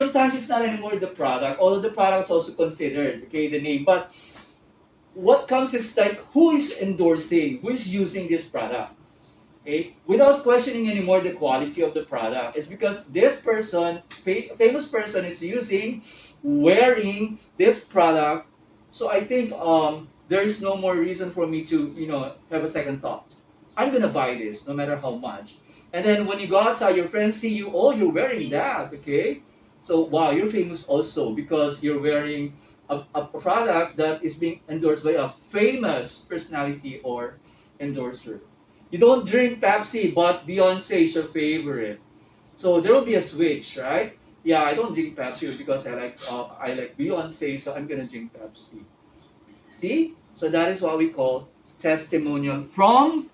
sometimes it's not anymore the product, although the product is also considered, okay, the name. But what comes is like who is endorsing, who is using this product, okay, without questioning anymore the quality of the product. It's because this person, famous person, is using, wearing this product. So I think there is no more reason for me to have a second thought. I'm gonna buy this no matter how much. And then when you go outside, your friends see you, oh, you're wearing that, okay? So wow, you're famous also because you're wearing a product that is being endorsed by a famous personality or endorser. You don't drink Pepsi, but Beyonce is your favorite. So there will be a switch, right? Yeah, I don't drink Pepsi because I like Beyonce, so I'm gonna drink Pepsi. See? So that is what we call testimonial from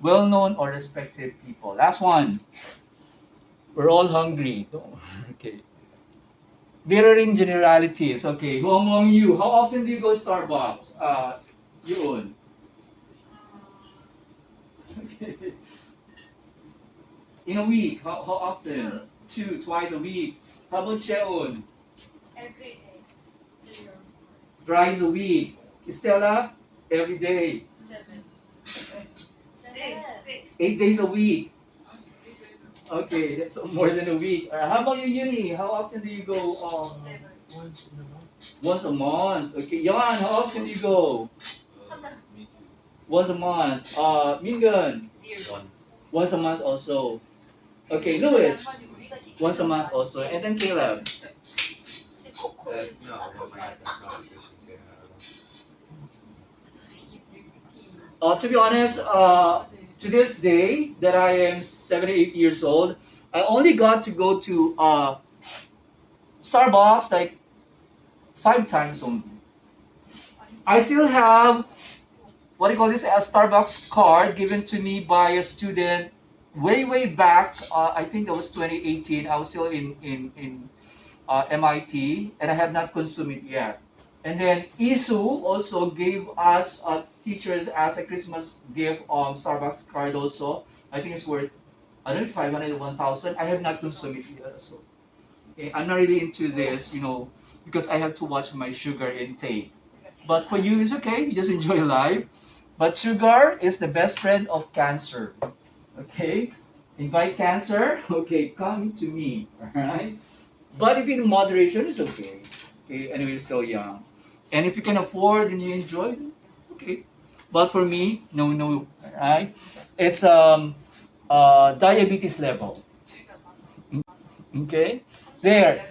well-known or respected people. Last one. We're all hungry. Okay. Mirroring generalities. Okay. Who among you? How often do you go Starbucks? Yun. Okay. In a week, how often? Two, twice a week. How about Cheon? Every day. Thrice a week. Stella? Every day. 7. 8 days a week. Okay, that's more than a week. How about you, Uni? How often do you go? Once in a month. Once a month. Okay, Yan, how often do you go? Me too. Once a month. Mingan? 0. Once a month also. Okay, Louis? Once a month also. And then Caleb? No, well, my that's not efficient. To be honest, to this day that I am 78 years old, I only got to go to Starbucks like 5 times only. I still have what do you call this, a Starbucks card given to me by a student way back. I think that was 2018. I was still in MIT, and I have not consumed it yet. And then ISU also gave us teachers as a Christmas gift Starbucks card also. I think it's worth, I don't know, it's 500 or 1,000. I have not consumed it yet. So okay, I'm not really into this, because I have to watch my sugar intake. But for you, it's okay. You just enjoy life. But sugar is the best friend of cancer. Okay? Invite cancer. Okay, come to me. Alright? But if in moderation, it's okay. Okay, anyway, you're still young. And if you can afford and you enjoy it, okay. But for me, no. Alright? It's diabetes level. Okay? There.